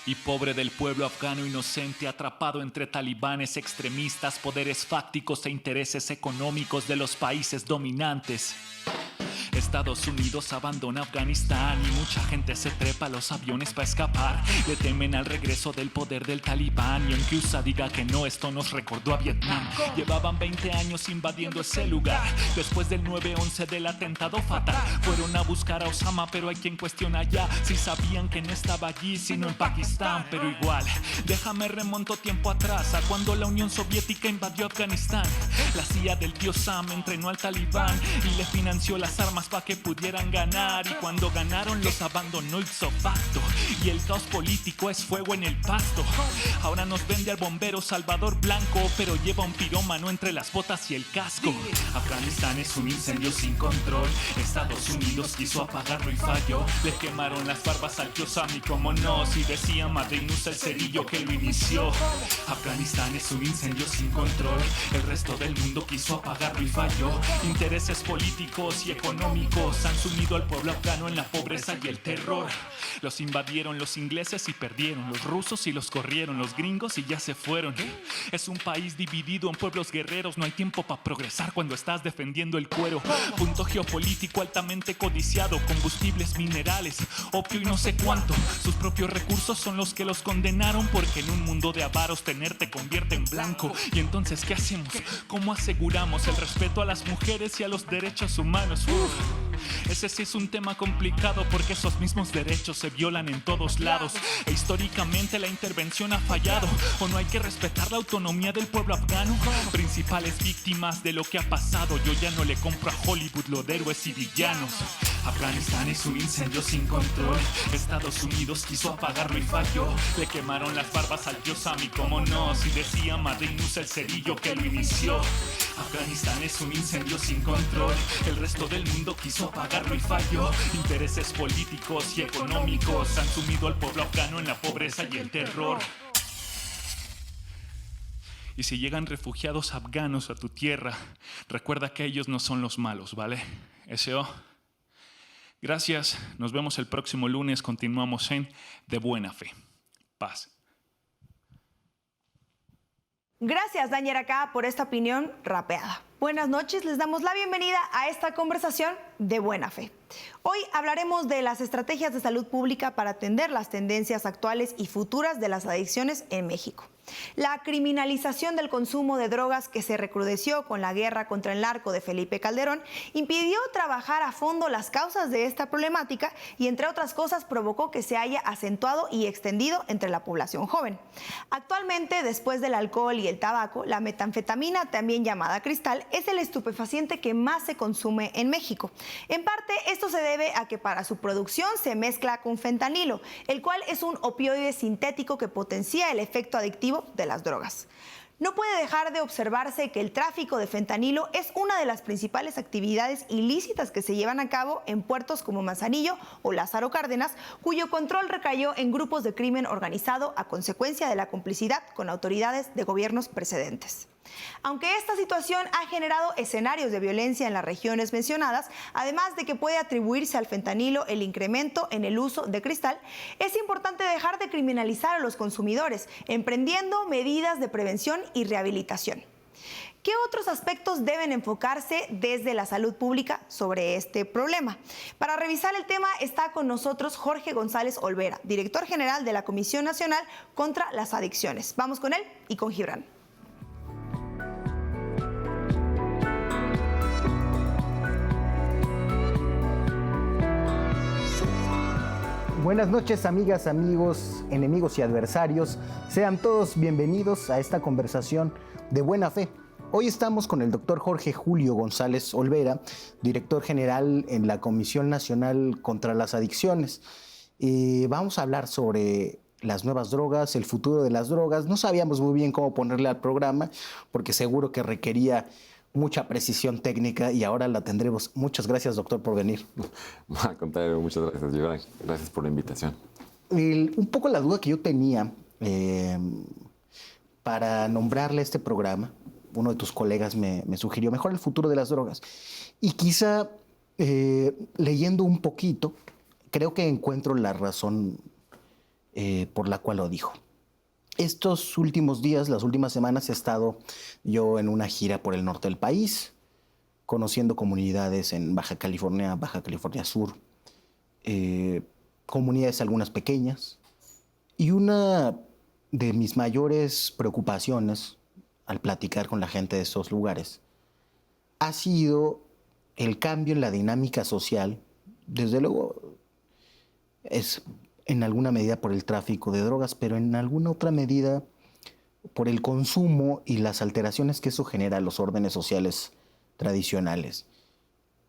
Y pobre del pueblo afgano inocente atrapado entre talibanes extremistas, poderes fácticos e intereses económicos de los países dominantes. Estados Unidos abandona Afganistán y mucha gente se trepa a los aviones para escapar. Le temen al regreso del poder del talibán y aunque USA diga que no, esto nos recordó a Vietnam. Llevaban 20 años invadiendo ese lugar. Después del 9/11 del atentado fatal, fueron a buscar a Osama, pero hay quien cuestiona ya si sabían que no estaba allí sino en Pakistán. Pero igual, déjame remonto tiempo atrás a cuando la Unión Soviética invadió Afganistán. La CIA del tío Sam entrenó al talibán y le financió las armas para que pudieran ganar, y cuando ganaron los abandonó ipso facto, y el caos político es fuego en el pasto. Ahora nos vende al bombero Salvador Blanco, pero lleva un pirómano entre las botas y el casco. Afganistán es un incendio sin control. Estados Unidos quiso apagarlo y falló. Le quemaron las barbas al Yosami, como no, si decía Madinus el cerillo que lo inició. Afganistán es un incendio sin control. El resto del mundo quiso apagarlo y falló. Intereses políticos y económicos han sumido al pueblo afgano en la pobreza y el terror. Los invadieron los ingleses y perdieron, los rusos y los corrieron, los gringos y ya se fueron. Es un país dividido en pueblos guerreros, no hay tiempo para progresar cuando estás defendiendo el cuero. Punto geopolítico altamente codiciado, combustibles, minerales, opio y no sé cuánto. Sus propios recursos son los que los condenaron, porque en un mundo de avaros tener te convierte en blanco. Y entonces, ¿qué hacemos? ¿Cómo aseguramos el respeto a las mujeres y a los derechos humanos? Ese sí es un tema complicado, porque esos mismos derechos se violan en todos lados e históricamente la intervención ha fallado. ¿O no hay que respetar la autonomía del pueblo afgano? Principales víctimas de lo que ha pasado. Yo ya no le compro a Hollywood lo de héroes y villanos. Afganistán es un incendio sin control. Estados Unidos quiso apagarlo y falló. Le quemaron las barbas al Yosami, como no, si decía Madinus el cerillo que lo inició. Afganistán es un incendio sin control. El resto del mundo quiso apagarlo y falló. Intereses políticos y económicos han sumido al pueblo afgano en la pobreza y el terror. Y si llegan refugiados afganos a tu tierra, recuerda que ellos no son los malos, ¿vale? S.O. Gracias, nos vemos el próximo lunes, continuamos en De Buena Fe. Paz. Gracias, Daniel Acá, por esta opinión rapeada. Buenas noches, les damos la bienvenida a esta conversación de Buena Fe. Hoy hablaremos de las estrategias de salud pública para atender las tendencias actuales y futuras de las adicciones en México. La criminalización del consumo de drogas que se recrudeció con la guerra contra el narco de Felipe Calderón impidió trabajar a fondo las causas de esta problemática y, entre otras cosas, provocó que se haya acentuado y extendido entre la población joven. Actualmente, después del alcohol y el tabaco, la metanfetamina, también llamada cristal, es el estupefaciente que más se consume en México. En parte, esto se debe a que para su producción se mezcla con fentanilo, el cual es un opioide sintético que potencia el efecto adictivo de las drogas. No puede dejar de observarse que el tráfico de fentanilo es una de las principales actividades ilícitas que se llevan a cabo en puertos como Manzanillo o Lázaro Cárdenas, cuyo control recayó en grupos de crimen organizado a consecuencia de la complicidad con autoridades de gobiernos precedentes. Aunque esta situación ha generado escenarios de violencia en las regiones mencionadas, además de que puede atribuirse al fentanilo el incremento en el uso de cristal, es importante dejar de criminalizar a los consumidores, emprendiendo medidas de prevención y rehabilitación. ¿Qué otros aspectos deben enfocarse desde la salud pública sobre este problema? Para revisar el tema está con nosotros Jorge González Olvera, director general de la Comisión Nacional contra las Adicciones. Vamos con él y con Gibran. Buenas noches, amigas, amigos, enemigos y adversarios. Sean todos bienvenidos a esta conversación de Buena Fe. Hoy estamos con el doctor Jorge Julio González Olvera, director general en la Comisión Nacional contra las Adicciones. Vamos a hablar sobre las nuevas drogas, el futuro de las drogas. No sabíamos muy bien cómo ponerle al programa, porque seguro que requería mucha precisión técnica y ahora la tendremos. Muchas gracias, doctor, por venir. Al contrario, muchas gracias, Gibran. Gracias por la invitación. Un poco la duda que yo tenía para nombrarle a este programa, uno de tus colegas me sugirió mejor el futuro de las drogas. Y quizá leyendo un poquito, creo que encuentro la razón por la cual lo dijo. Estos últimos días, las últimas semanas, he estado yo en una gira por el norte del país, conociendo comunidades en Baja California Sur, comunidades algunas pequeñas. Y una de mis mayores preocupaciones al platicar con la gente de estos lugares ha sido el cambio en la dinámica social. Desde luego es en alguna medida por el tráfico de drogas, pero en alguna otra medida por el consumo y las alteraciones que eso genera a los órdenes sociales tradicionales.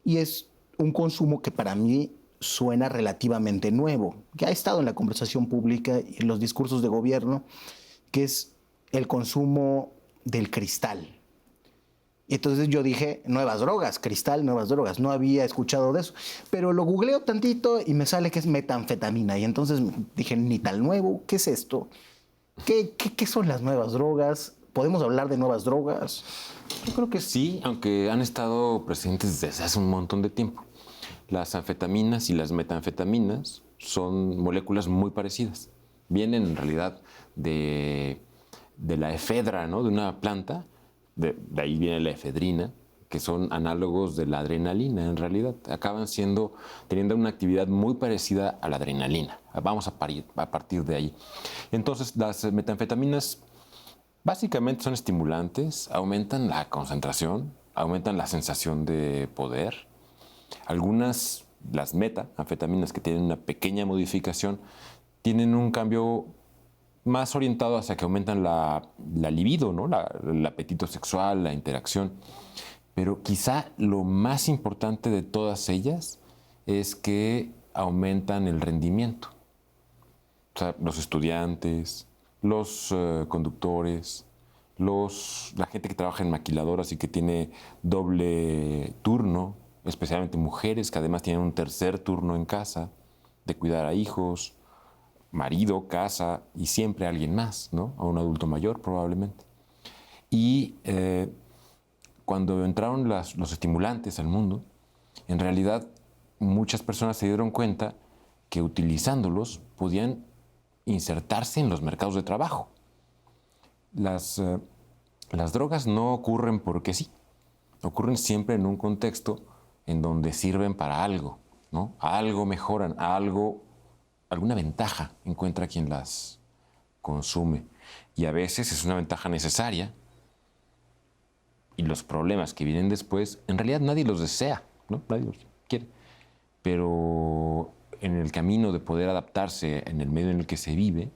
Y es un consumo que para mí suena relativamente nuevo, que ha estado en la conversación pública y en los discursos de gobierno, que es el consumo del cristal. Y entonces yo dije, nuevas drogas, cristal, nuevas drogas. No había escuchado de eso. Pero lo googleo tantito y me sale que es metanfetamina. Y entonces dije, ni tal nuevo, ¿qué es esto? ¿Qué son las nuevas drogas? ¿Podemos hablar de nuevas drogas? Yo creo que sí, aunque han estado presentes desde hace un montón de tiempo. Las anfetaminas y las metanfetaminas son moléculas muy parecidas. Vienen en realidad de la efedra, ¿no? De una planta. De ahí viene la efedrina, que son análogos de la adrenalina en realidad. Acaban teniendo una actividad muy parecida a la adrenalina. Vamos a partir de ahí. Entonces, las metanfetaminas básicamente son estimulantes, aumentan la concentración, aumentan la sensación de poder. Algunas, las metanfetaminas que tienen una pequeña modificación, tienen un cambio más orientado hacia que aumentan la libido, ¿no? El apetito sexual, la interacción. Pero quizá lo más importante de todas ellas es que aumentan el rendimiento. O sea, los estudiantes, los conductores, la gente que trabaja en maquiladoras y que tiene doble turno, especialmente mujeres que además tienen un tercer turno en casa, de cuidar a hijos, marido, casa y siempre alguien más, ¿no? A un adulto mayor probablemente. Y cuando entraron los estimulantes al mundo, en realidad muchas personas se dieron cuenta que utilizándolos podían insertarse en los mercados de trabajo. Las drogas no ocurren porque sí, ocurren siempre en un contexto en donde sirven para algo, ¿no? A algo mejoran, alguna ventaja encuentra quien las consume. Y a veces es una ventaja necesaria y los problemas que vienen después, en realidad nadie los desea, ¿no? Nadie los quiere. Pero en el camino de poder adaptarse en el medio en el que se vive,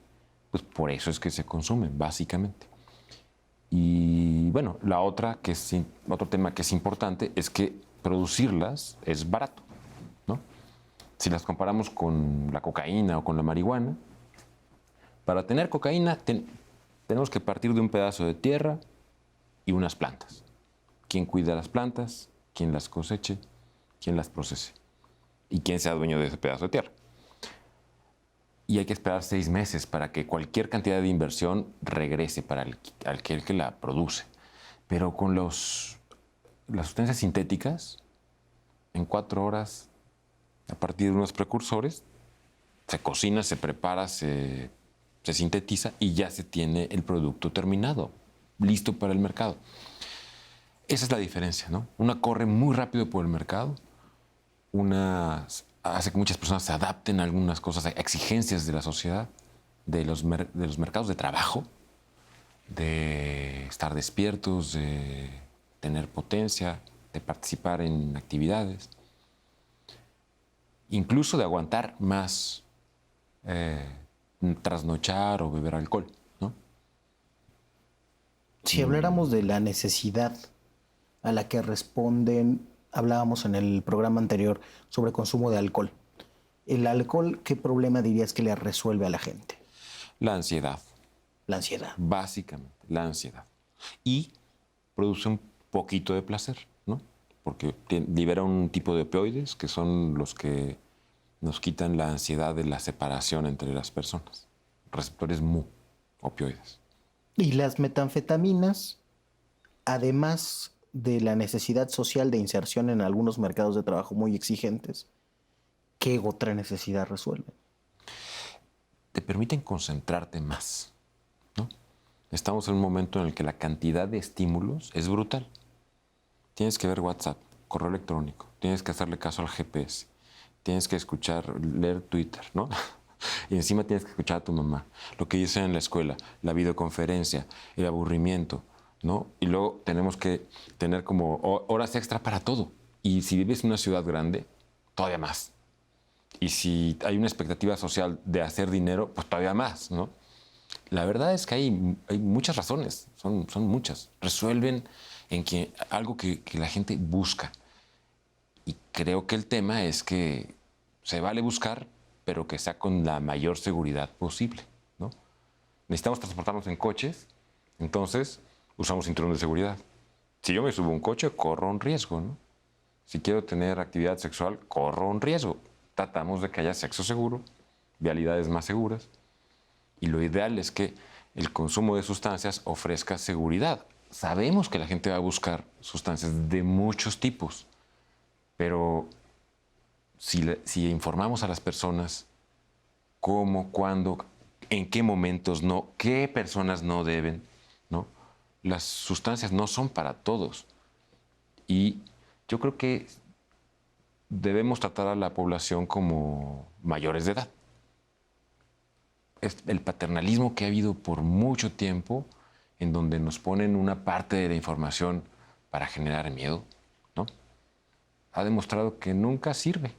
pues por eso es que se consumen, básicamente. Y bueno, otro tema que es importante es que producirlas es barato, ¿no? Si las comparamos con la cocaína o con la marihuana, para tener cocaína tenemos que partir de un pedazo de tierra y unas plantas. ¿Quién cuida las plantas? ¿Quién las coseche? ¿Quién las procese? ¿Y quién sea dueño de ese pedazo de tierra? Y hay que esperar 6 meses para que cualquier cantidad de inversión regrese para aquel que la produce. Pero con las sustancias sintéticas, en 4 horas, a partir de unos precursores, se cocina, se prepara, se sintetiza y ya se tiene el producto terminado, listo para el mercado. Esa es la diferencia, ¿no? Una corre muy rápido por el mercado, una hace que muchas personas se adapten a algunas cosas, a exigencias de la sociedad, de los mercados de trabajo, de estar despiertos, de tener potencia, de participar en actividades, incluso de aguantar más, trasnochar o beber alcohol, ¿no? Si habláramos de la necesidad a la que responden, hablábamos en el programa anterior sobre consumo de alcohol. ¿El alcohol qué problema dirías que le resuelve a la gente? La ansiedad. La ansiedad. Básicamente, la ansiedad. Y produce un poquito de placer, ¿no? Porque libera un tipo de opioides que son los que nos quitan la ansiedad de la separación entre las personas. Receptores mu, opioides. Y las metanfetaminas, además de la necesidad social de inserción en algunos mercados de trabajo muy exigentes, ¿qué otra necesidad resuelven? te permiten concentrarte más, ¿no? Estamos en un momento en el que la cantidad de estímulos es brutal. Tienes que ver WhatsApp, correo electrónico, tienes que hacerle caso al GPS, tienes que leer Twitter, ¿no? Y encima tienes que escuchar a tu mamá, lo que dicen en la escuela, la videoconferencia, el aburrimiento, ¿no? Y luego tenemos que tener como horas extra para todo. Y si vives en una ciudad grande, todavía más. Y si hay una expectativa social de hacer dinero, pues todavía más, ¿no? La verdad es que hay muchas razones, son muchas. Resuelven algo que la gente busca. Y creo que el tema es que se vale buscar, pero que sea con la mayor seguridad posible, ¿no? Necesitamos transportarnos en coches, entonces usamos cinturón de seguridad. Si yo me subo a un coche, corro un riesgo, ¿no? Si quiero tener actividad sexual, corro un riesgo. Tratamos de que haya sexo seguro, vialidades más seguras. Y lo ideal es que el consumo de sustancias ofrezca seguridad. Sabemos que la gente va a buscar sustancias de muchos tipos, pero si informamos a las personas cómo, cuándo, en qué momentos no, qué personas no deben, ¿no? Las sustancias no son para todos. Y yo creo que debemos tratar a la población como mayores de edad. Es el paternalismo que ha habido por mucho tiempo, en donde nos ponen una parte de la información para generar miedo, ¿no? Ha demostrado que nunca sirve.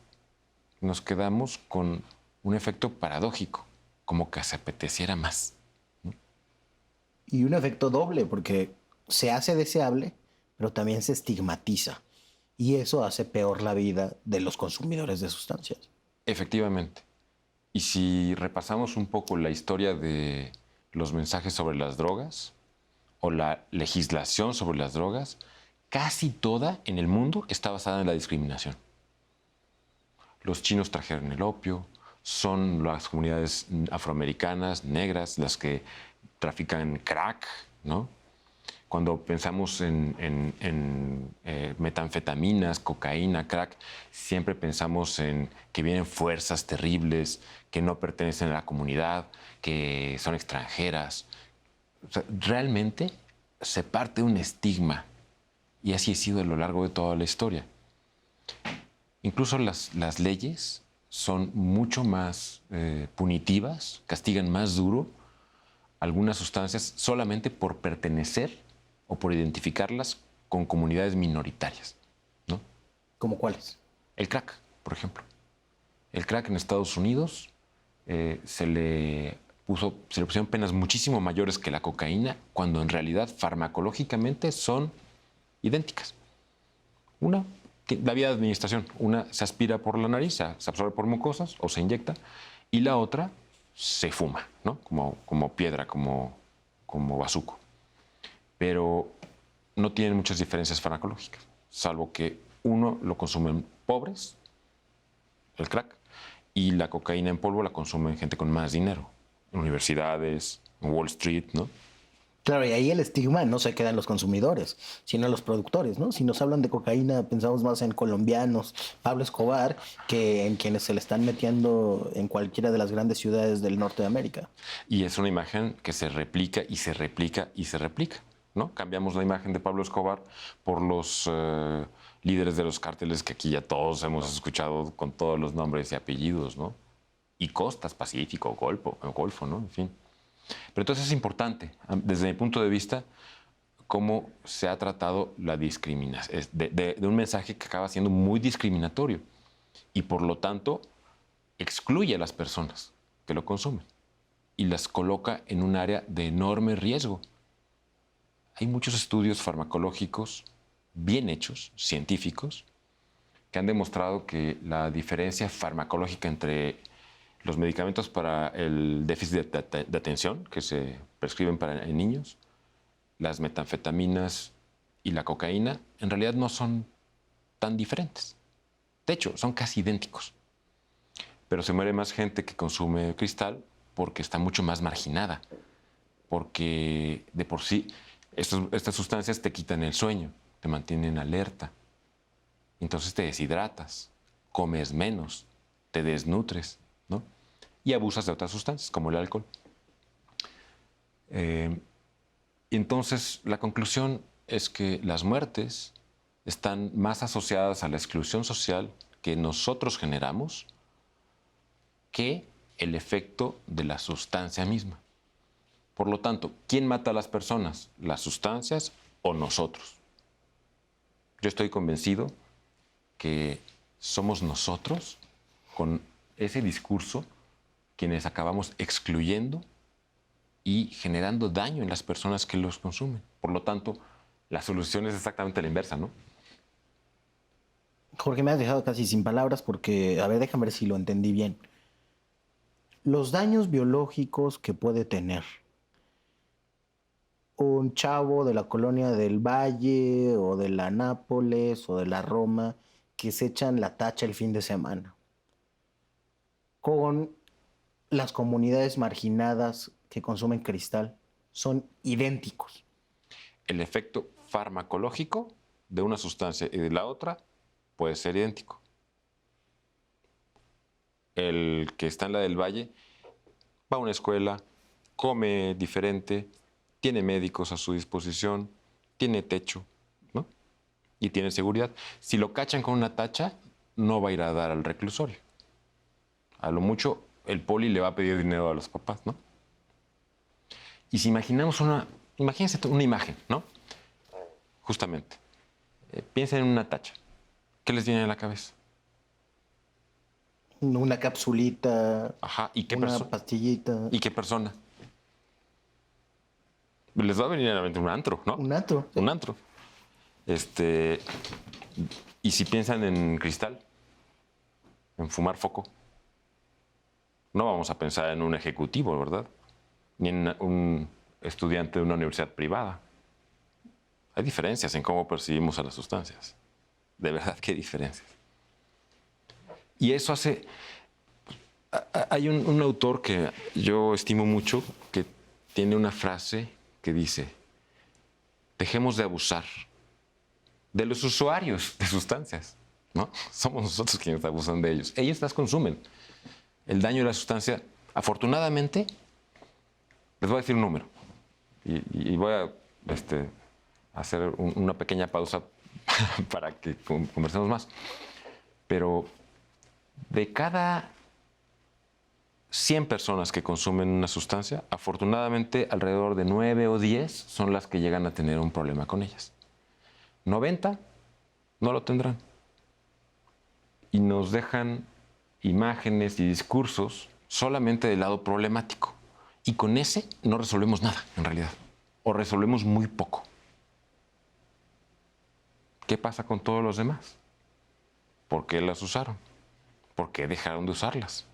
Nos quedamos con un efecto paradójico, como que se apeteciera más, ¿no? Y un efecto doble, porque se hace deseable, pero también se estigmatiza. Y eso hace peor la vida de los consumidores de sustancias. Efectivamente. Y si repasamos un poco la historia de los mensajes sobre las drogas o la legislación sobre las drogas, casi toda en el mundo está basada en la discriminación. Los chinos trajeron el opio, son las comunidades afroamericanas, negras, las que trafican crack, ¿no? Cuando pensamos en metanfetaminas, cocaína, crack, siempre pensamos en que vienen fuerzas terribles, que no pertenecen a la comunidad, que son extranjeras. O sea, realmente se parte un estigma, y así ha sido a lo largo de toda la historia. Incluso las leyes son mucho más punitivas, castigan más duro algunas sustancias solamente por pertenecer o por identificarlas con comunidades minoritarias, ¿no? ¿Cómo cuáles? El crack, por ejemplo. El crack en Estados Unidos se le pusieron penas muchísimo mayores que la cocaína, cuando en realidad farmacológicamente son idénticas. La vía de administración, una se aspira por la nariz, se absorbe por mucosas o se inyecta, y la otra se fuma, ¿no? Como piedra, como bazuco. Pero no tienen muchas diferencias farmacológicas, salvo que uno lo consumen pobres, el crack, y la cocaína en polvo la consumen gente con más dinero, en universidades, en Wall Street, ¿no? Claro, y ahí el estigma no se queda en los consumidores, sino en los productores, ¿no? Si nos hablan de cocaína, pensamos más en colombianos, Pablo Escobar, que en quienes se le están metiendo en cualquiera de las grandes ciudades del norte de América. Y es una imagen que se replica y se replica y se replica, ¿no? Cambiamos la imagen de Pablo Escobar por los líderes de los cárteles que aquí ya todos hemos escuchado con todos los nombres y apellidos, ¿no? Y costas, Pacífico, Golfo, ¿no? En fin. Pero entonces es importante, desde mi punto de vista, cómo se ha tratado la discriminación, de un mensaje que acaba siendo muy discriminatorio y por lo tanto excluye a las personas que lo consumen y las coloca en un área de enorme riesgo. Hay muchos estudios farmacológicos bien hechos, científicos, que han demostrado que la diferencia farmacológica entre los medicamentos para el déficit de atención que se prescriben en niños, las metanfetaminas y la cocaína, en realidad no son tan diferentes. De hecho, son casi idénticos. Pero se muere más gente que consume cristal porque está mucho más marginada. Porque de por sí estas sustancias te quitan el sueño, te mantienen alerta. Entonces te deshidratas, comes menos, te desnutres, ¿no? y abusas de otras sustancias, como el alcohol. Y entonces, la conclusión es que las muertes están más asociadas a la exclusión social que nosotros generamos que el efecto de la sustancia misma. Por lo tanto, ¿quién mata a las personas? ¿Las sustancias o nosotros? Yo estoy convencido que somos nosotros, con ese discurso, quienes acabamos excluyendo y generando daño en las personas que los consumen. Por lo tanto, la solución es exactamente la inversa, ¿no? Jorge, me has dejado casi sin palabras porque, a ver, déjame ver si lo entendí bien. Los daños biológicos que puede tener un chavo de la colonia del Valle o de la Nápoles o de la Roma que se echan la tacha el fin de semana, con las comunidades marginadas que consumen cristal, son idénticos. El efecto farmacológico de una sustancia y de la otra puede ser idéntico. El que está en la del Valle va a una escuela, come diferente, tiene médicos a su disposición, tiene techo, ¿no? Y tiene seguridad. Si lo cachan con una tacha, no va a ir a dar al reclusorio. A lo mucho, el poli le va a pedir dinero a los papás, ¿no? Y si imagínense una imagen, ¿no? Justamente. Piensen en una tacha. ¿Qué les viene a la cabeza? Una capsulita, Ajá, ¿y qué una pastillita. ¿Y qué persona? Les va a venir a la mente un antro, ¿no? Un antro. Un antro. Y si piensan en cristal, en fumar foco, no vamos a pensar en un ejecutivo, ¿verdad? Ni en un estudiante de una universidad privada. Hay diferencias en cómo percibimos a las sustancias. De verdad que hay diferencias. Y eso hace... Hay un autor que yo estimo mucho que tiene una frase que dice: dejemos de abusar de los usuarios de sustancias, ¿no? Somos nosotros quienes abusan de ellos. Ellos las consumen. El daño de la sustancia, afortunadamente, les voy a decir un número y voy a hacer una pequeña pausa para que conversemos más. Pero de cada 100 personas que consumen una sustancia, afortunadamente alrededor de 9 o 10 son las que llegan a tener un problema con ellas. 90 no lo tendrán. Y nos dejan imágenes y discursos solamente del lado problemático. Y con ese no resolvemos nada, en realidad. O resolvemos muy poco. ¿Qué pasa con todos los demás? ¿Por qué las usaron? ¿Por qué dejaron de usarlas?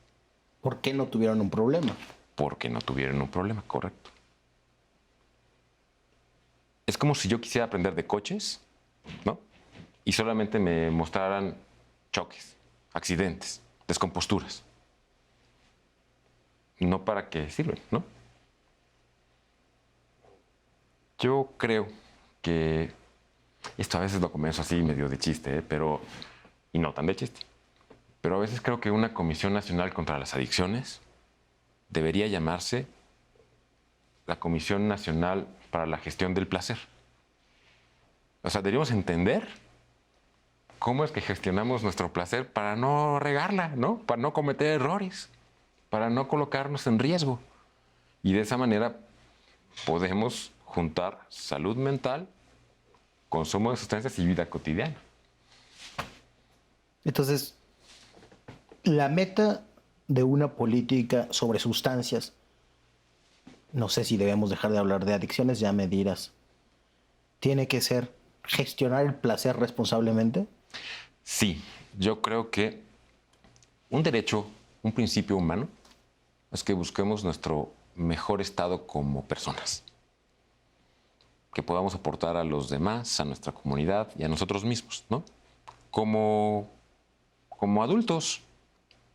¿Por qué no tuvieron un problema? Porque no tuvieron un problema, correcto. Es como si yo quisiera aprender de coches, ¿no? Y solamente me mostraran choques, accidentes, descomposturas. No para qué sirven, ¿no? Yo creo que... Esto a veces lo comienzo así medio de chiste, pero... Y no tan de chiste. Pero a veces creo que una Comisión Nacional contra las Adicciones debería llamarse la Comisión Nacional para la Gestión del Placer. O sea, deberíamos entender cómo es que gestionamos nuestro placer para no regarla, ¿no? Para no cometer errores, para no colocarnos en riesgo. Y de esa manera podemos juntar salud mental, consumo de sustancias y vida cotidiana. Entonces, la meta de una política sobre sustancias, no sé si debemos dejar de hablar de adicciones, ya me dirás, tiene que ser gestionar el placer responsablemente. Sí, yo creo que un derecho, un principio humano, es que busquemos nuestro mejor estado como personas. Que podamos aportar a los demás, a nuestra comunidad y a nosotros mismos, ¿no? Como adultos,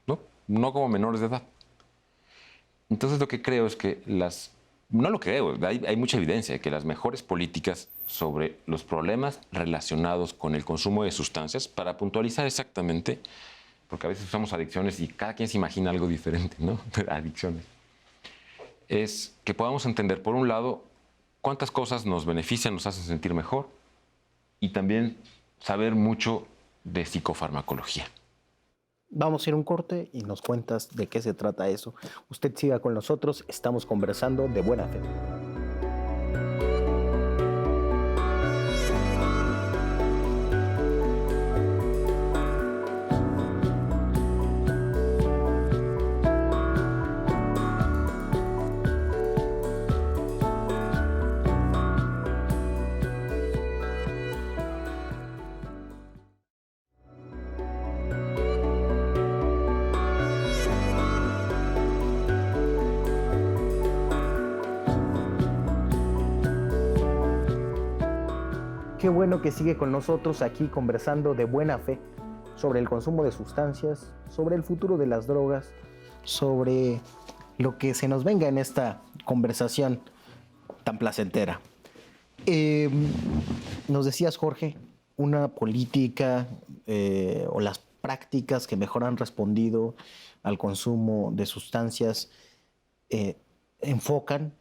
¿no? No como menores de edad. Entonces lo que creo es que no lo creo, hay mucha evidencia de que las mejores políticas sobre los problemas relacionados con el consumo de sustancias, para puntualizar exactamente, porque a veces usamos adicciones y cada quien se imagina algo diferente, ¿no? Adicciones. Es que podamos entender, por un lado, cuántas cosas nos benefician, nos hacen sentir mejor, y también saber mucho de psicofarmacología. Vamos a ir a un corte y nos cuentas de qué se trata eso. Usted siga con nosotros, estamos conversando de buena fe. Qué bueno que sigue con nosotros aquí conversando de buena fe sobre el consumo de sustancias, sobre el futuro de las drogas, sobre lo que se nos venga en esta conversación tan placentera. Nos decías, Jorge, una política o las prácticas que mejor han respondido al consumo de sustancias enfocan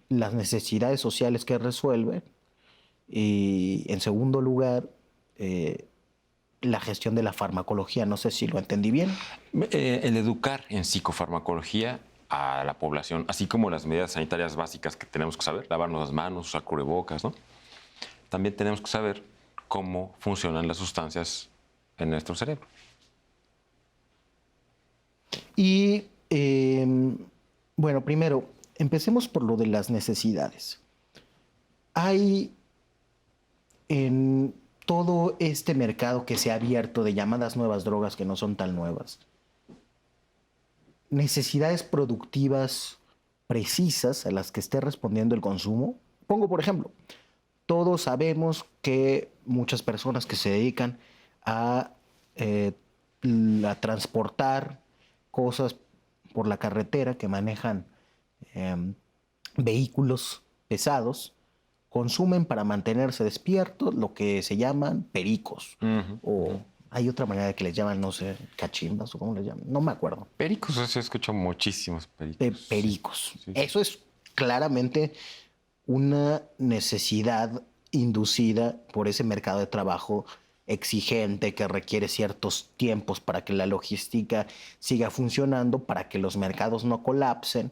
las necesidades sociales que resuelven. Y en segundo lugar, la gestión de la farmacología. No sé si lo entendí bien. El educar en psicofarmacología a la población, así como las medidas sanitarias básicas que tenemos que saber, lavarnos las manos, usar cubrebocas, ¿no? También tenemos que saber cómo funcionan las sustancias en nuestro cerebro. Y bueno, primero, empecemos por lo de las necesidades. Hay en todo este mercado que se ha abierto de llamadas nuevas drogas que no son tan nuevas, necesidades productivas precisas a las que esté respondiendo el consumo. Pongo, por ejemplo, todos sabemos que muchas personas que se dedican a transportar cosas por la carretera, que manejan vehículos pesados, consumen para mantenerse despiertos lo que se llaman pericos. O hay otra manera de que les llaman, no sé, cachimbas o cómo les llaman, no me acuerdo. Pericos, se escucha muchísimos pericos. Pericos. Sí. Eso es claramente una necesidad inducida por ese mercado de trabajo exigente que requiere ciertos tiempos para que la logística siga funcionando, para que los mercados no colapsen.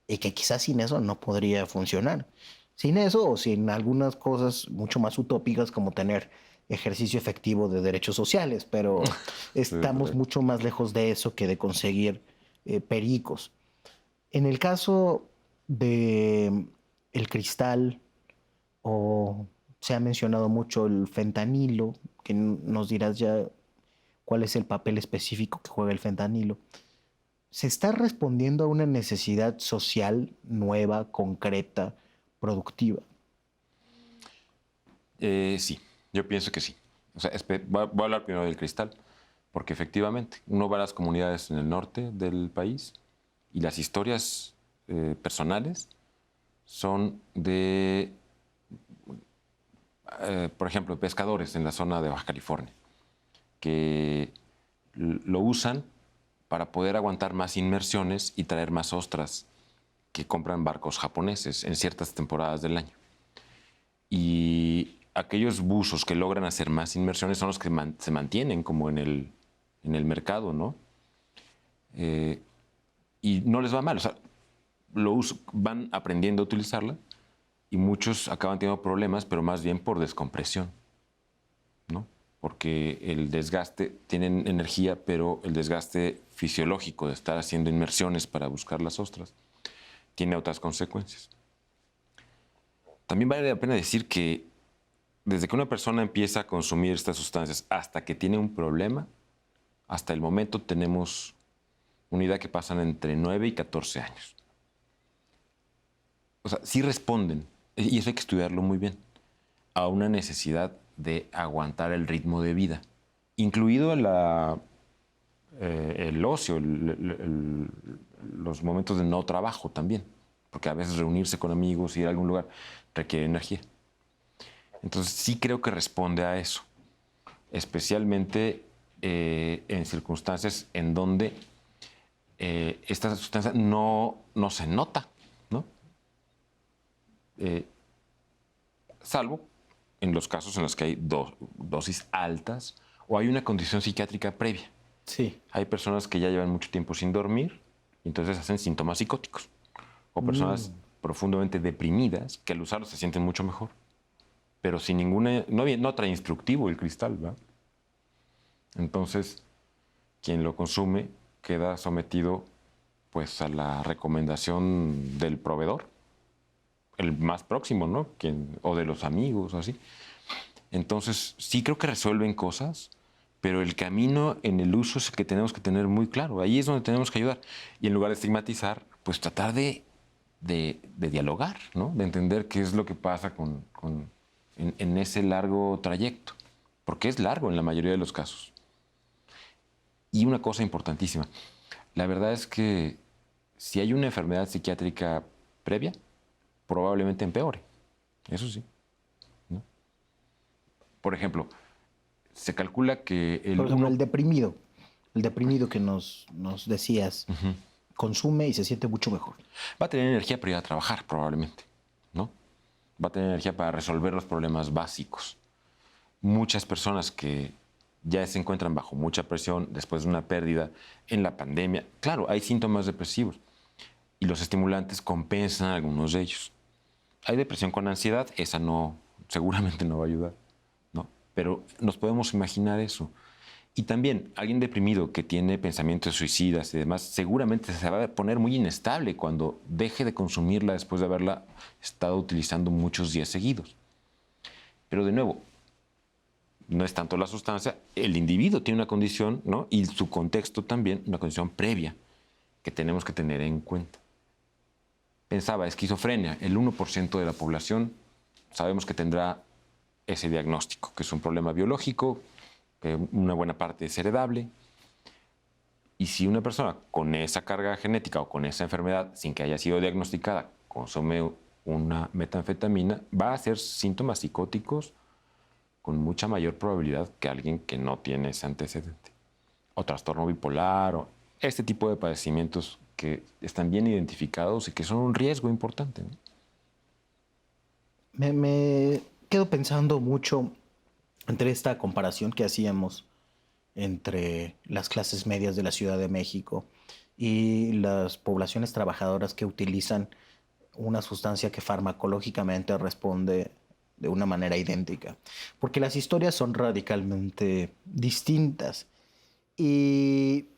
Y que quizás sin eso no podría funcionar. Sin eso o sin algunas cosas mucho más utópicas como tener ejercicio efectivo de derechos sociales, pero estamos mucho más lejos de eso que de conseguir pericos. En el caso de el cristal, o se ha mencionado mucho el fentanilo, que nos dirás ya cuál es el papel específico que juega el fentanilo. ¿Se está respondiendo a una necesidad social nueva, concreta, productiva? Sí, yo pienso que sí. O sea, voy a hablar primero del cristal, porque efectivamente uno va a las comunidades en el norte del país y las historias personales son de, por ejemplo, pescadores en la zona de Baja California, que lo usan para poder aguantar más inmersiones y traer más ostras que compran barcos japoneses en ciertas temporadas del año. Y aquellos buzos que logran hacer más inmersiones son los que se mantienen como en el mercado, ¿no? Y no les va mal, o sea, van aprendiendo a utilizarla y muchos acaban teniendo problemas, pero más bien por descompresión, ¿no? Porque el desgaste, tienen energía, pero el desgaste fisiológico de estar haciendo inmersiones para buscar las ostras tiene otras consecuencias. También vale la pena decir que desde que una persona empieza a consumir estas sustancias hasta que tiene un problema, hasta el momento tenemos una edad que pasan entre 9 y 14 años. O sea, sí responden, y eso hay que estudiarlo muy bien, a una necesidad de aguantar el ritmo de vida, incluido el ocio, los momentos de no trabajo también, porque a veces reunirse con amigos, ir a algún lugar, requiere energía. Entonces sí creo que responde a eso, especialmente en circunstancias en donde esta sustancia no se nota, ¿no? Salvo en los casos en los que hay dosis altas o hay una condición psiquiátrica previa. Sí. Hay personas que ya llevan mucho tiempo sin dormir y entonces hacen síntomas psicóticos. O personas profundamente deprimidas que al usarlo se sienten mucho mejor. Pero sin ninguna... No trae instructivo el cristal, ¿verdad? Entonces, quien lo consume queda sometido pues a la recomendación del proveedor, el más próximo, ¿no? O de los amigos o así. Entonces, sí creo que resuelven cosas, pero el camino en el uso es el que tenemos que tener muy claro. Ahí es donde tenemos que ayudar. Y en lugar de estigmatizar, pues tratar de dialogar, ¿no? De entender qué es lo que pasa en ese largo trayecto. Porque es largo en la mayoría de los casos. Y una cosa importantísima. La verdad es que si hay una enfermedad psiquiátrica previa, probablemente empeore. Eso sí, ¿no? Por ejemplo, se calcula que Por ejemplo, el deprimido que nos decías, consume y se siente mucho mejor. va a tener energía para ir a trabajar, probablemente, ¿no? Va a tener energía para resolver los problemas básicos. Muchas personas que ya se encuentran bajo mucha presión después de una pérdida en la pandemia, claro, hay síntomas depresivos y los estimulantes compensan algunos de ellos. Hay depresión con ansiedad, esa seguramente no va a ayudar, ¿no? Pero nos podemos imaginar eso. Y también alguien deprimido que tiene pensamientos suicidas y demás, seguramente se va a poner muy inestable cuando deje de consumirla después de haberla estado utilizando muchos días seguidos. Pero de nuevo, no es tanto la sustancia, el individuo tiene una condición, ¿no? Y su contexto también, una condición previa que tenemos que tener en cuenta. Pensaba, esquizofrenia, el 1% de la población sabemos que tendrá ese diagnóstico, que es un problema biológico, que una buena parte es heredable. Y si una persona con esa carga genética o con esa enfermedad, sin que haya sido diagnosticada, consume una metanfetamina, va a hacer síntomas psicóticos con mucha mayor probabilidad que alguien que no tiene ese antecedente. O trastorno bipolar, o este tipo de padecimientos que están bien identificados y que son un riesgo importante, ¿no? Me quedo pensando mucho entre esta comparación que hacíamos entre las clases medias de la Ciudad de México y las poblaciones trabajadoras que utilizan una sustancia que farmacológicamente responde de una manera idéntica, porque las historias son radicalmente distintas y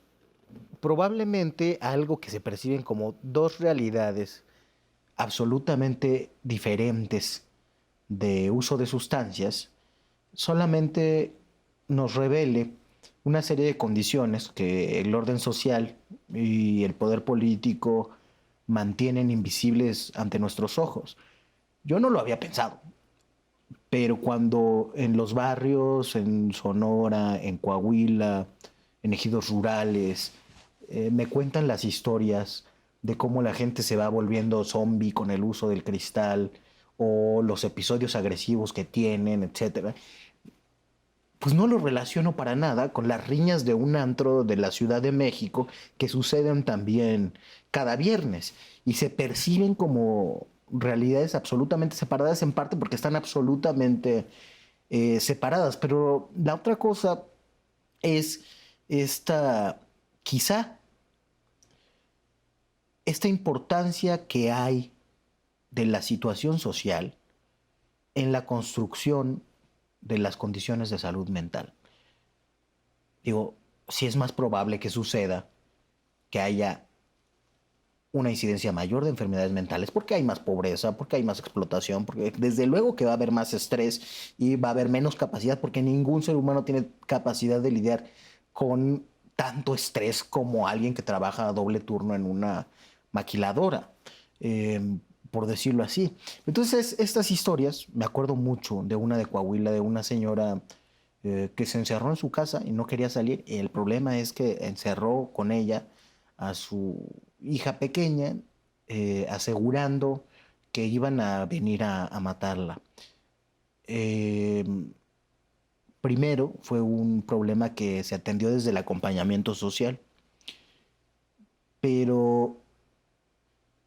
probablemente algo que se perciben como dos realidades absolutamente diferentes de uso de sustancias solamente nos revele una serie de condiciones que el orden social y el poder político mantienen invisibles ante nuestros ojos. Yo no lo había pensado, pero cuando en los barrios, en Sonora, en Coahuila, en ejidos rurales, me cuentan las historias de cómo la gente se va volviendo zombie con el uso del cristal o los episodios agresivos que tienen, etcétera, pues no lo relaciono para nada con las riñas de un antro de la Ciudad de México que suceden también cada viernes y se perciben como realidades absolutamente separadas, en parte porque están absolutamente separadas. Pero la otra cosa es quizá esta importancia que hay de la situación social en la construcción de las condiciones de salud mental. Digo, si es más probable que suceda que haya una incidencia mayor de enfermedades mentales, porque hay más pobreza, porque hay más explotación, porque desde luego que va a haber más estrés y va a haber menos capacidad, porque ningún ser humano tiene capacidad de lidiar con tanto estrés como alguien que trabaja a doble turno en una maquiladora, por decirlo así. Entonces, estas historias, me acuerdo mucho de una de Coahuila, de una señora que se encerró en su casa y no quería salir. Y el problema es que encerró con ella a su hija pequeña, asegurando que iban a venir a matarla. Primero fue un problema que se atendió desde el acompañamiento social, pero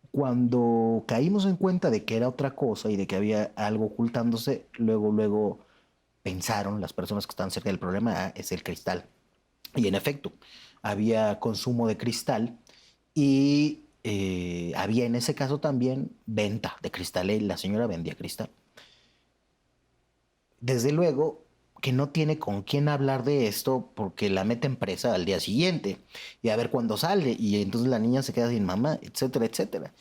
cuando caímos en cuenta de que era otra cosa y de que había algo ocultándose, luego pensaron las personas que estaban cerca del problema, es el cristal. Y en efecto, había consumo de cristal y había en ese caso también venta de cristal. La señora vendía cristal. Desde luego que no tiene con quién hablar de esto porque la meten presa al día siguiente y a ver cuándo sale y entonces la niña se queda sin mamá, etcétera, etcétera.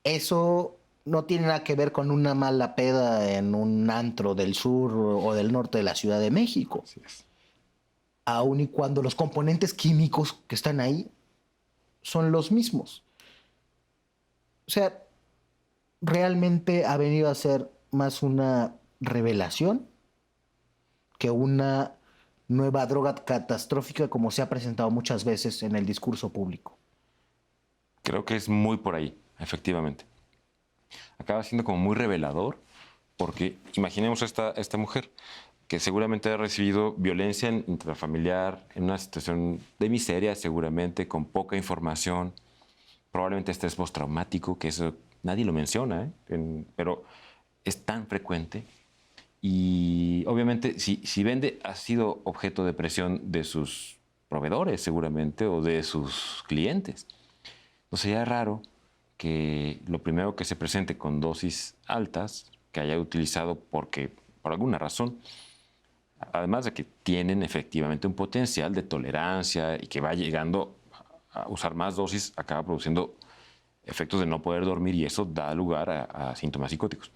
Eso no tiene nada que ver con una mala peda en un antro del sur o del norte de la Ciudad de México. Así es. Aun y cuando los componentes químicos que están ahí son los mismos. O sea, realmente ha venido a ser más una revelación que una nueva droga catastrófica como se ha presentado muchas veces en el discurso público. Creo que es muy por ahí, efectivamente. Acaba siendo como muy revelador, porque imaginemos esta mujer que seguramente ha recibido violencia intrafamiliar en una situación de miseria, seguramente con poca información, probablemente estrés postraumático, que eso nadie lo menciona, pero es tan frecuente. Y obviamente si vende, ha sido objeto de presión de sus proveedores seguramente o de sus clientes. No sería raro que lo primero que se presente con dosis altas, que haya utilizado porque por alguna razón, además de que tienen efectivamente un potencial de tolerancia y que va llegando a usar más dosis, acaba produciendo efectos de no poder dormir y eso da lugar a síntomas psicóticos.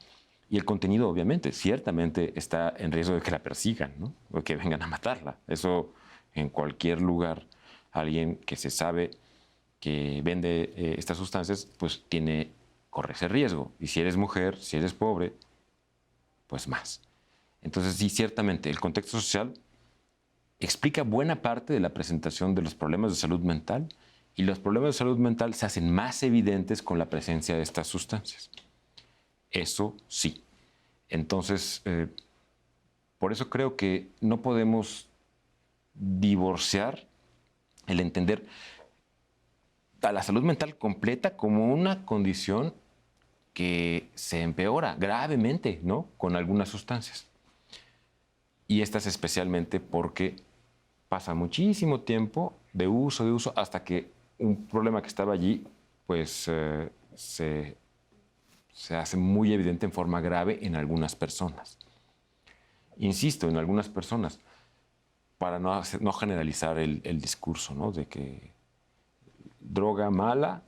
Y el contenido, obviamente, ciertamente está en riesgo de que la persigan, ¿no? O que vengan a matarla. Eso en cualquier lugar, alguien que se sabe que vende estas sustancias, pues corre ese riesgo. Y si eres mujer, si eres pobre, pues más. Entonces, sí, ciertamente, el contexto social explica buena parte de la presentación de los problemas de salud mental y los problemas de salud mental se hacen más evidentes con la presencia de estas sustancias. Eso sí. Entonces, por eso creo que no podemos divorciar el entender a la salud mental completa como una condición que se empeora gravemente, ¿no? Con algunas sustancias. Y estas especialmente porque pasa muchísimo tiempo de uso, hasta que un problema que estaba allí, pues se hace muy evidente en forma grave en algunas personas. Insisto, en algunas personas, para no generalizar el discurso, ¿no? De que droga mala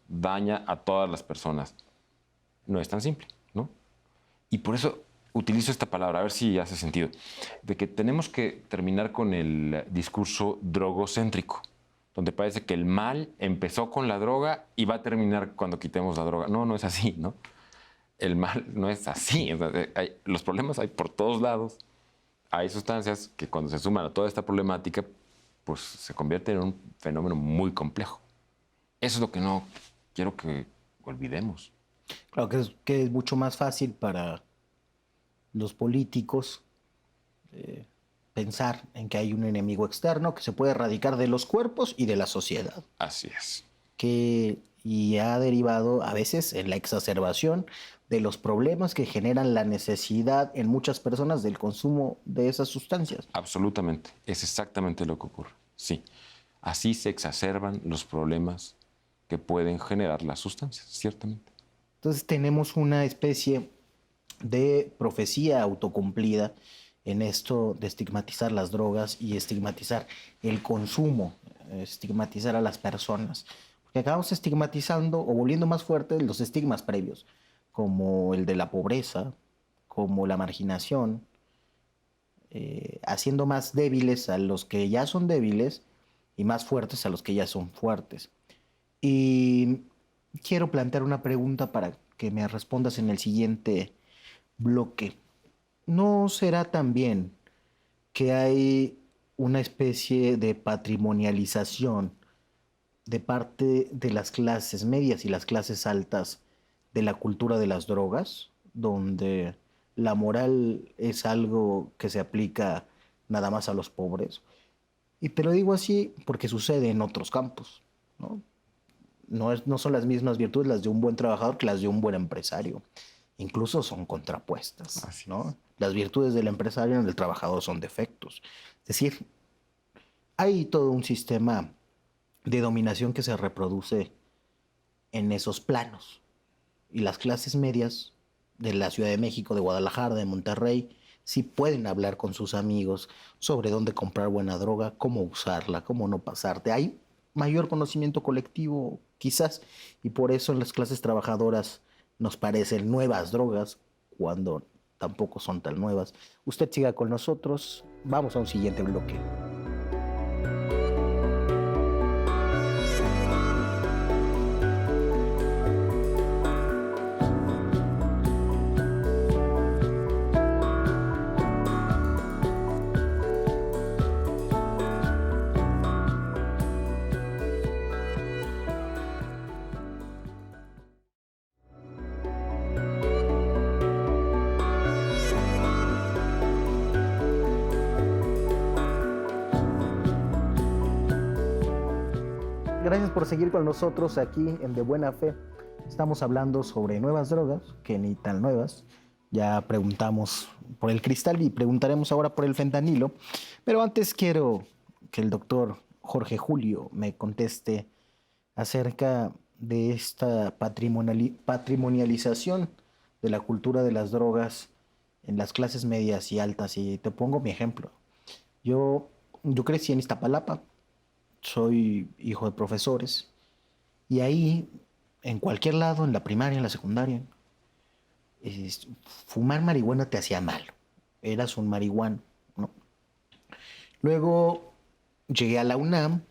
daña a todas las personas. No es tan simple, ¿no? Y por eso utilizo esta palabra, a ver si hace sentido, de que tenemos que terminar con el discurso drogocéntrico, donde parece que el mal empezó con la droga y va a terminar cuando quitemos la droga. No, no es así, ¿no? El mal no es así. Los problemas hay por todos lados. Hay sustancias que cuando se suman a toda esta problemática, pues se convierte en un fenómeno muy complejo. Eso es lo que no quiero que olvidemos. Claro que es mucho más fácil para los políticos pensar en que hay un enemigo externo que se puede erradicar de los cuerpos y de la sociedad. Así es. Y ha derivado a veces en la exacerbación de los problemas que generan la necesidad en muchas personas del consumo de esas sustancias. Absolutamente. Es exactamente lo que ocurre. Sí. Así se exacerban los problemas que pueden generar las sustancias, ciertamente. Entonces tenemos una especie de profecía autocumplida en esto de estigmatizar las drogas y estigmatizar el consumo, estigmatizar a las personas. Porque acabamos estigmatizando o volviendo más fuertes los estigmas previos, como el de la pobreza, como la marginación, haciendo más débiles a los que ya son débiles y más fuertes a los que ya son fuertes. Y quiero plantear una pregunta para que me respondas en el siguiente bloque. ¿No será también que hay una especie de patrimonialización de parte de las clases medias y las clases altas de la cultura de las drogas, donde la moral es algo que se aplica nada más a los pobres. Y te lo digo así porque sucede en otros campos, ¿no? No son las mismas virtudes las de un buen trabajador que las de un buen empresario. Incluso son contrapuestas, Así ¿no? es. Las virtudes del empresario y del trabajador son defectos. Es decir, hay todo un sistema de dominación que se reproduce en esos planos. Y las clases medias de la Ciudad de México, de Guadalajara, de Monterrey, sí pueden hablar con sus amigos sobre dónde comprar buena droga, cómo usarla, cómo no pasarte. Hay mayor conocimiento colectivo, quizás, y por eso en las clases trabajadoras nos parecen nuevas drogas, cuando tampoco son tan nuevas. Usted siga con nosotros, vamos a un siguiente bloque. Gracias por seguir con nosotros aquí en De Buena Fe. Estamos hablando sobre nuevas drogas, que ni tan nuevas. Ya preguntamos por el cristal y preguntaremos ahora por el fentanilo. Pero antes quiero que el doctor Jorge Julio me conteste acerca de esta patrimonialización de la cultura de las drogas en las clases medias y altas. Y te pongo mi ejemplo. Yo crecí en Iztapalapa, soy hijo de profesores, y ahí, en cualquier lado, en la primaria, en la secundaria, fumar marihuana te hacía malo. Eras un marihuano, ¿no? Luego llegué a la UNAM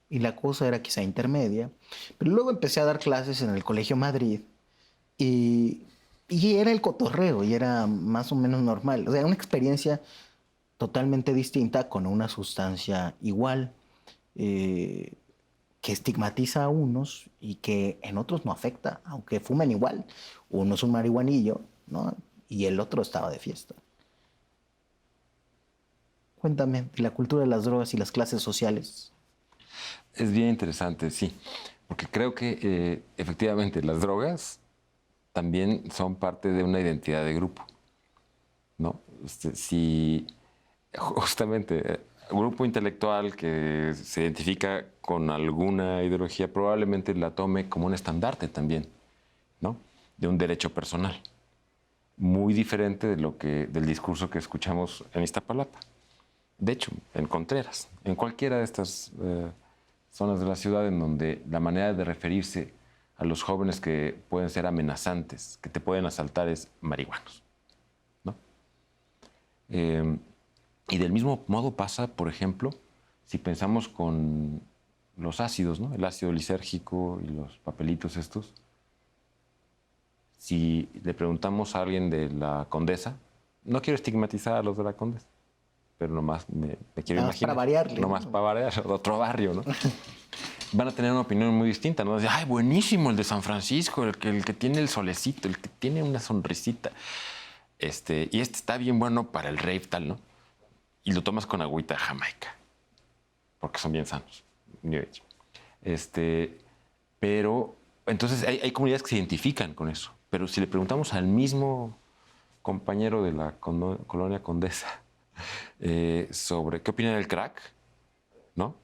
y la cosa era quizá intermedia, pero luego empecé a dar clases en el Colegio Madrid y era el cotorreo y era más o menos normal. O sea, una experiencia totalmente distinta con una sustancia igual. Que estigmatiza a unos y que en otros no afecta, aunque fumen igual. Uno es un marihuanillo, ¿no? Y el otro estaba de fiesta. Cuéntame de la cultura de las drogas y las clases sociales. Es bien interesante, sí, porque creo que efectivamente las drogas también son parte de una identidad de grupo, ¿no? Si justamente grupo intelectual que se identifica con alguna ideología probablemente la tome como un estandarte también, ¿no? De un derecho personal, muy diferente del discurso que escuchamos en Iztapalapa. De hecho, en Contreras, en cualquiera de estas zonas de la ciudad en donde la manera de referirse a los jóvenes que pueden ser amenazantes, que te pueden asaltar, es marihuanos, ¿no? Y del mismo modo pasa, por ejemplo, si pensamos con los ácidos, ¿no? El ácido lisérgico y los papelitos estos. Si le preguntamos a alguien de la Condesa, no quiero estigmatizar a los de la Condesa, pero nomás me quiero imaginar. Para variarle. Nomás para variar, otro barrio, ¿no? Van a tener una opinión muy distinta, ¿no? Ay, buenísimo el de San Francisco, el que tiene el solecito, el que tiene una sonrisita. Y este está bien bueno para el rave, tal, ¿no? Y lo tomas con agüita de Jamaica, porque son bien sanos. New Age. Pero, entonces hay comunidades que se identifican con eso. Pero si le preguntamos al mismo compañero de la colonia Condesa sobre qué opina del crack, ¿no?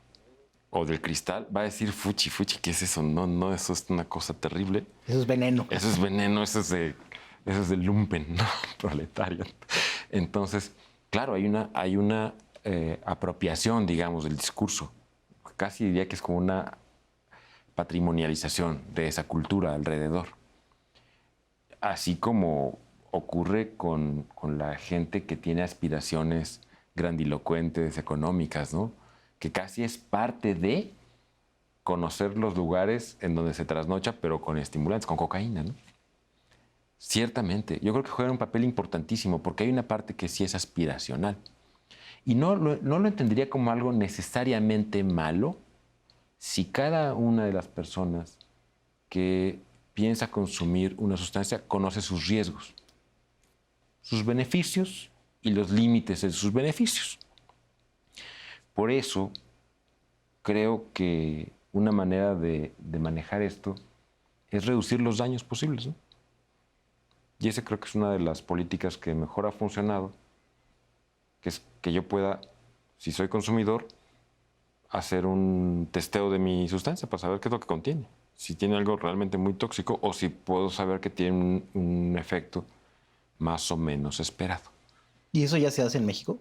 O del cristal, va a decir fuchi, ¿qué es eso? No, eso es una cosa terrible. Eso es veneno. Eso es veneno, eso es del lumpen, ¿no? Proletario. Entonces, claro, hay una apropiación, digamos, del discurso. Casi diría que es como una patrimonialización de esa cultura alrededor. Así como ocurre con la gente que tiene aspiraciones grandilocuentes, económicas, ¿no? Que casi es parte de conocer los lugares en donde se trasnocha, pero con estimulantes, con cocaína, ¿no? Ciertamente, yo creo que juega un papel importantísimo porque hay una parte que sí es aspiracional. Y no lo entendería como algo necesariamente malo si cada una de las personas que piensa consumir una sustancia conoce sus riesgos. sus beneficios y los límites de sus beneficios. Por eso, creo que una manera de manejar esto es reducir los daños posibles, ¿no? Y esa creo que es una de las políticas que mejor ha funcionado, que es que yo pueda, si soy consumidor, hacer un testeo de mi sustancia para saber qué es lo que contiene. Si tiene algo realmente muy tóxico o si puedo saber que tiene un efecto más o menos esperado. ¿Y eso ya se hace en México?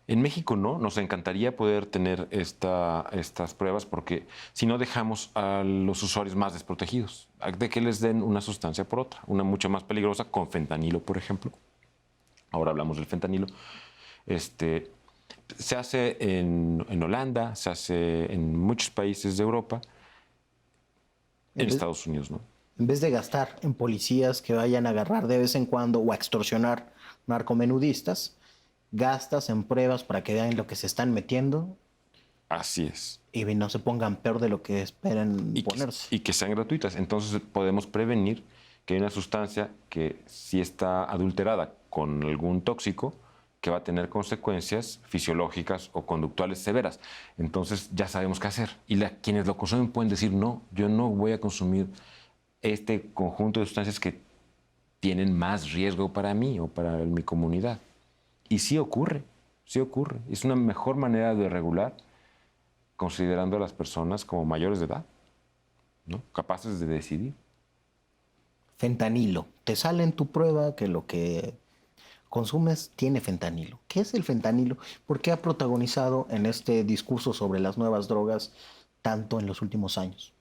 En México no, nos encantaría poder tener estas pruebas porque si no dejamos a los usuarios más desprotegidos de que les den una sustancia por otra, una mucho más peligrosa con fentanilo, por ejemplo. Ahora hablamos del fentanilo. Se hace en Holanda, se hace en muchos países de Europa, en Estados Unidos, ¿no? En vez de gastar en policías que vayan a agarrar de vez en cuando o a extorsionar narcomenudistas, gastas en pruebas para que vean lo que se están metiendo. Así es. Y no se pongan peor de lo que esperan ponerse. Y que sean gratuitas. Entonces podemos prevenir que hay una sustancia que sí está adulterada con algún tóxico que va a tener consecuencias fisiológicas o conductuales severas. Entonces ya sabemos qué hacer. Y quienes lo consumen pueden decir, no, yo no voy a consumir este conjunto de sustancias que tienen más riesgo para mí o para mi comunidad. Y sí ocurre, sí ocurre. Es una mejor manera de regular considerando a las personas como mayores de edad, ¿no? Capaces de decidir. Fentanilo. Te sale en tu prueba que lo que consumes tiene fentanilo. ¿Qué es el fentanilo? ¿Por qué ha protagonizado en este discurso sobre las nuevas drogas tanto en los últimos años?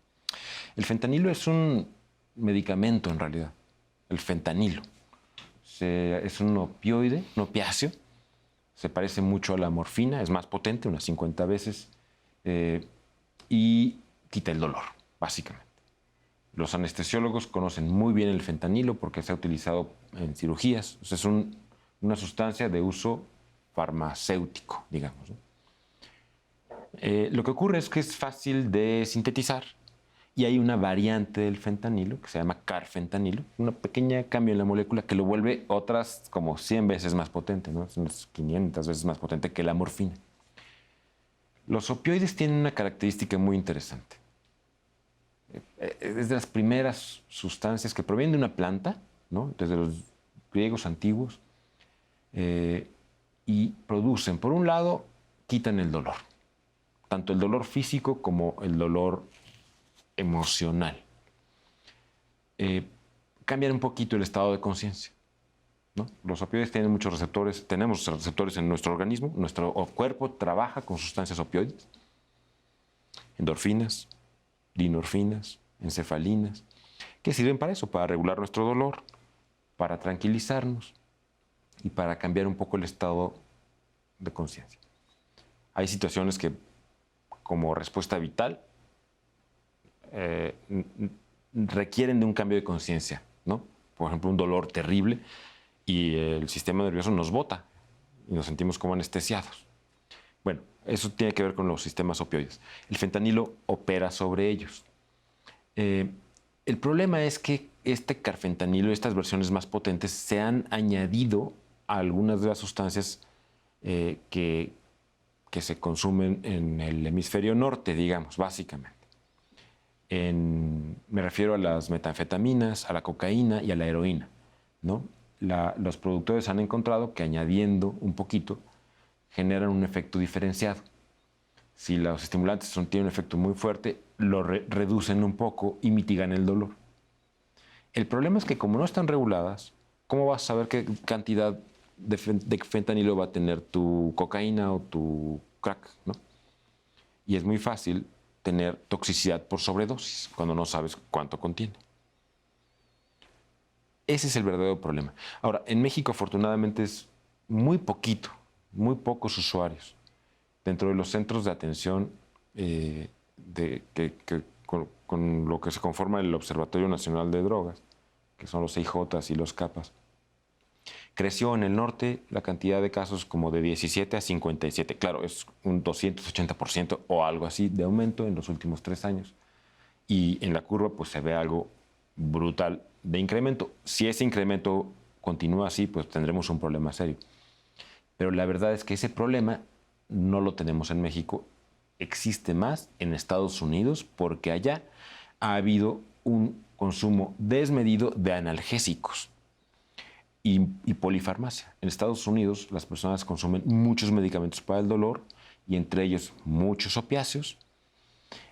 El fentanilo es un medicamento en realidad. El fentanilo. Es un opioide, un opiáceo. Se parece mucho a la morfina, es más potente, unas 50 veces, y quita el dolor, básicamente. Los anestesiólogos conocen muy bien el fentanilo porque se ha utilizado en cirugías. O sea, es una sustancia de uso farmacéutico, digamos, ¿no? Lo que ocurre es que es fácil de sintetizar y hay una variante del fentanilo que se llama carfentanilo, un pequeño cambio en la molécula que lo vuelve otras como 100 veces más potente, ¿no? Son 500 veces más potente que la morfina. Los opioides tienen una característica muy interesante. Es de las primeras sustancias que provienen de una planta, ¿no? Desde los griegos antiguos, y producen, por un lado, quitan el dolor, tanto el dolor físico como el dolor emocional. Cambian un poquito el estado de conciencia, ¿no? Los opioides tienen muchos receptores, tenemos receptores en nuestro organismo, nuestro cuerpo trabaja con sustancias opioides, endorfinas, dinorfinas, encefalinas, que sirven para eso, para regular nuestro dolor, para tranquilizarnos y para cambiar un poco el estado de conciencia. Hay situaciones que, como respuesta vital, requieren de un cambio de conciencia, ¿no? Por ejemplo, un dolor terrible y el sistema nervioso nos bota y nos sentimos como anestesiados. Bueno, eso tiene que ver con los sistemas opioides. El fentanilo opera sobre ellos. El problema es que este carfentanilo, estas versiones más potentes, se han añadido a algunas de las sustancias que se consumen en el hemisferio norte, digamos, básicamente. Me refiero a las metanfetaminas, a la cocaína y a la heroína, ¿no? Los productores han encontrado que añadiendo un poquito generan un efecto diferenciado. Si los estimulantes tienen un efecto muy fuerte, lo reducen un poco y mitigan el dolor. El problema es que como no están reguladas, ¿cómo vas a saber qué cantidad de fentanilo va a tener tu cocaína o tu crack, ¿no? Y es muy fácil tener toxicidad por sobredosis cuando no sabes cuánto contiene. Ese es el verdadero problema. Ahora, en México afortunadamente es muy poquito, muy pocos usuarios. Dentro de los centros de atención con lo que se conforma el Observatorio Nacional de Drogas, que son los CIJs y los CAPAS, creció en el norte la cantidad de casos como de 17 a 57. Claro, es un 280% o algo así de aumento en los últimos 3 años. Y en la curva pues se ve algo brutal de incremento. Si ese incremento continúa así, pues tendremos un problema serio. Pero la verdad es que ese problema no lo tenemos en México. Existe más en Estados Unidos porque allá ha habido un consumo desmedido de analgésicos y polifarmacia. En Estados Unidos las personas consumen muchos medicamentos para el dolor y entre ellos muchos opiáceos,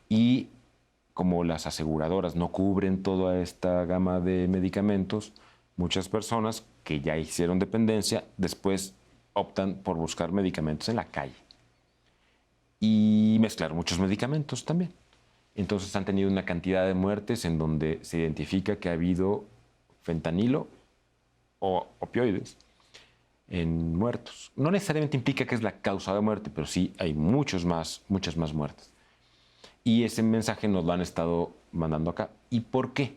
y como las aseguradoras no cubren toda esta gama de medicamentos, muchas personas que ya hicieron dependencia después optan por buscar medicamentos en la calle y mezclar muchos medicamentos también. Entonces han tenido una cantidad de muertes en donde se identifica que ha habido fentanilo o opioides en muertos. No necesariamente implica que es la causa de muerte, pero sí hay muchas más muertes. Y ese mensaje nos lo han estado mandando acá. ¿Y por qué?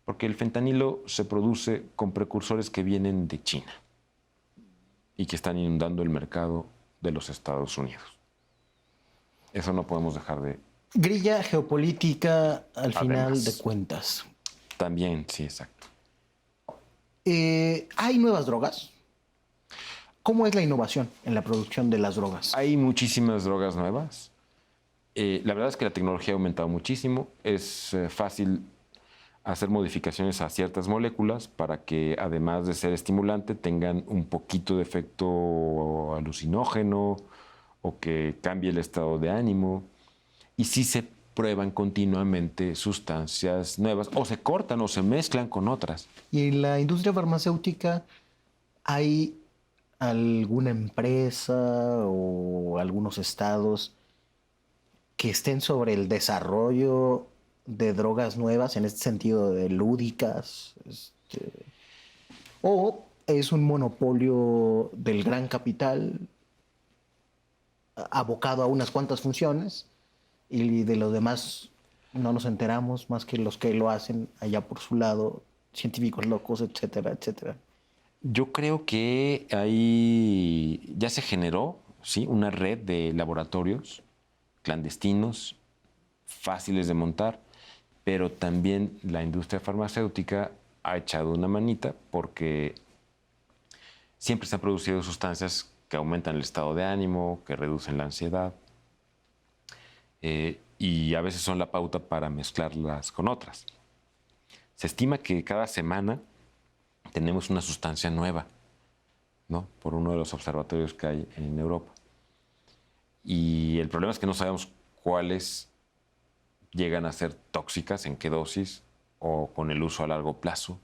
Porque el fentanilo se produce con precursores que vienen de China y que están inundando el mercado de los Estados Unidos. Eso no podemos dejar de... Grilla geopolítica al final Además, de cuentas. También, sí, exacto. ¿Hay nuevas drogas? ¿Cómo es la innovación en la producción de las drogas? Hay muchísimas drogas nuevas. La verdad es que la tecnología ha aumentado muchísimo. Es fácil hacer modificaciones a ciertas moléculas para que, además de ser estimulante, tengan un poquito de efecto alucinógeno o que cambie el estado de ánimo. Y sí se prueban continuamente sustancias nuevas, o se cortan o se mezclan con otras. ¿Y en la industria farmacéutica hay alguna empresa o algunos estados que estén sobre el desarrollo de drogas nuevas, en este sentido de lúdicas? ¿O es un monopolio del gran capital abocado a unas cuantas funciones y de los demás no nos enteramos más que los que lo hacen allá por su lado, científicos locos, etcétera, etcétera? Yo creo que ahí ya se generó, ¿sí?, una red de laboratorios clandestinos, fáciles de montar, pero también la industria farmacéutica ha echado una manita porque siempre se han producido sustancias que aumentan el estado de ánimo, que reducen la ansiedad, y a veces son la pauta para mezclarlas con otras. Se estima que cada semana tenemos una sustancia nueva, ¿no?, por uno de los observatorios que hay en Europa. Y el problema es que no sabemos cuáles llegan a ser tóxicas, en qué dosis o con el uso a largo plazo.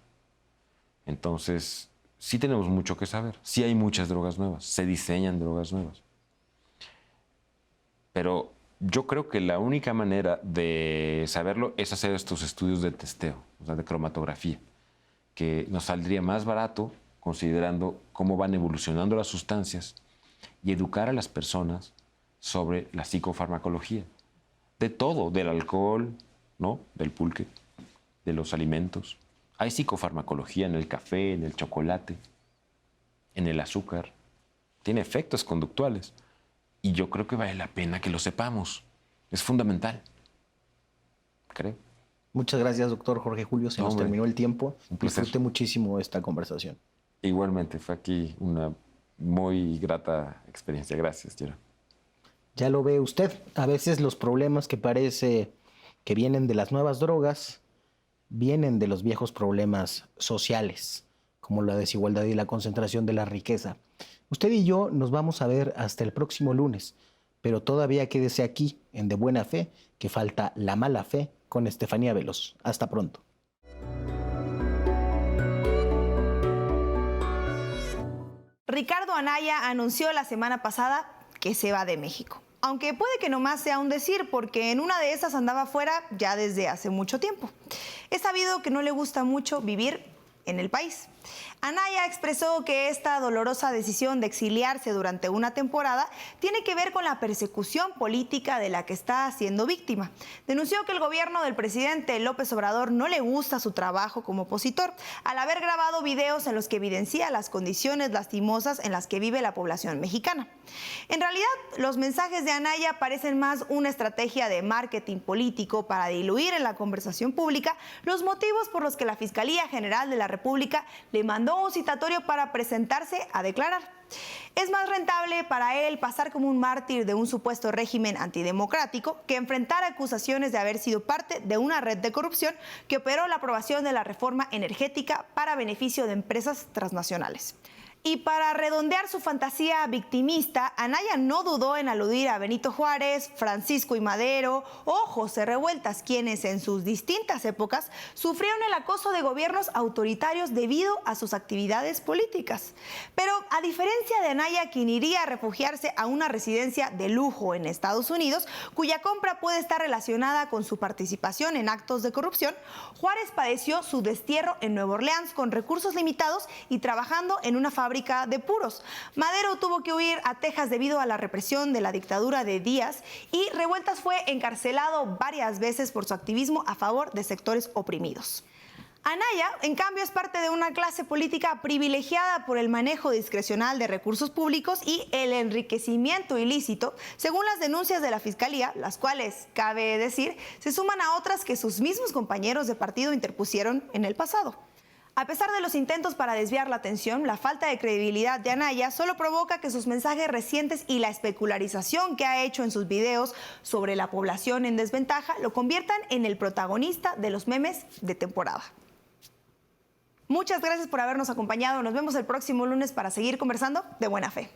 Entonces, sí tenemos mucho que saber. Sí hay muchas drogas nuevas, se diseñan drogas nuevas. Pero yo creo que la única manera de saberlo es hacer estos estudios de testeo, o sea, de cromatografía, que nos saldría más barato considerando cómo van evolucionando las sustancias y educar a las personas sobre la psicofarmacología, de todo, del alcohol, ¿no?, del pulque, de los alimentos. Hay psicofarmacología en el café, en el chocolate, en el azúcar. Tiene efectos conductuales y yo creo que vale la pena que lo sepamos. Es fundamental, creo. Muchas gracias, doctor Jorge Julio. Se nos terminó el tiempo. Un placer. Disfruté muchísimo esta conversación. Igualmente, fue aquí una muy grata experiencia. Gracias, Gerard. Ya lo ve usted, a veces los problemas que parece que vienen de las nuevas drogas vienen de los viejos problemas sociales, como la desigualdad y la concentración de la riqueza. Usted y yo nos vamos a ver hasta el próximo lunes, pero todavía quédese aquí en De Buena Fe, que falta La Mala Fe con Estefanía Veloz. Hasta pronto. Ricardo Anaya anunció la semana pasada que se va de México. Aunque puede que nomás sea un decir, porque en una de esas andaba fuera ya desde hace mucho tiempo. Es sabido que no le gusta mucho vivir en el país. Anaya expresó que esta dolorosa decisión de exiliarse durante una temporada tiene que ver con la persecución política de la que está siendo víctima. Denunció que el gobierno del presidente López Obrador no le gusta su trabajo como opositor, al haber grabado videos en los que evidencia las condiciones lastimosas en las que vive la población mexicana. En realidad, los mensajes de Anaya parecen más una estrategia de marketing político para diluir en la conversación pública los motivos por los que la Fiscalía General de la República le le mandó un citatorio para presentarse a declarar. Es más rentable para él pasar como un mártir de un supuesto régimen antidemocrático que enfrentar acusaciones de haber sido parte de una red de corrupción que operó la aprobación de la reforma energética para beneficio de empresas transnacionales. Y para redondear su fantasía victimista, Anaya no dudó en aludir a Benito Juárez, Francisco I. Madero o José Revueltas, quienes en sus distintas épocas sufrieron el acoso de gobiernos autoritarios debido a sus actividades políticas. Pero a diferencia de Anaya, quien iría a refugiarse a una residencia de lujo en Estados Unidos, cuya compra puede estar relacionada con su participación en actos de corrupción, Juárez padeció su destierro en Nueva Orleans con recursos limitados y trabajando en una fábrica de puros. Madero tuvo que huir a Texas debido a la represión de la dictadura de Díaz y Revueltas fue encarcelado varias veces por su activismo a favor de sectores oprimidos. Anaya, en cambio, es parte de una clase política privilegiada por el manejo discrecional de recursos públicos y el enriquecimiento ilícito, según las denuncias de la Fiscalía, las cuales, cabe decir, se suman a otras que sus mismos compañeros de partido interpusieron en el pasado. A pesar de los intentos para desviar la atención, la falta de credibilidad de Anaya solo provoca que sus mensajes recientes y la especularización que ha hecho en sus videos sobre la población en desventaja lo conviertan en el protagonista de los memes de temporada. Muchas gracias por habernos acompañado. Nos vemos el próximo lunes para seguir conversando de buena fe.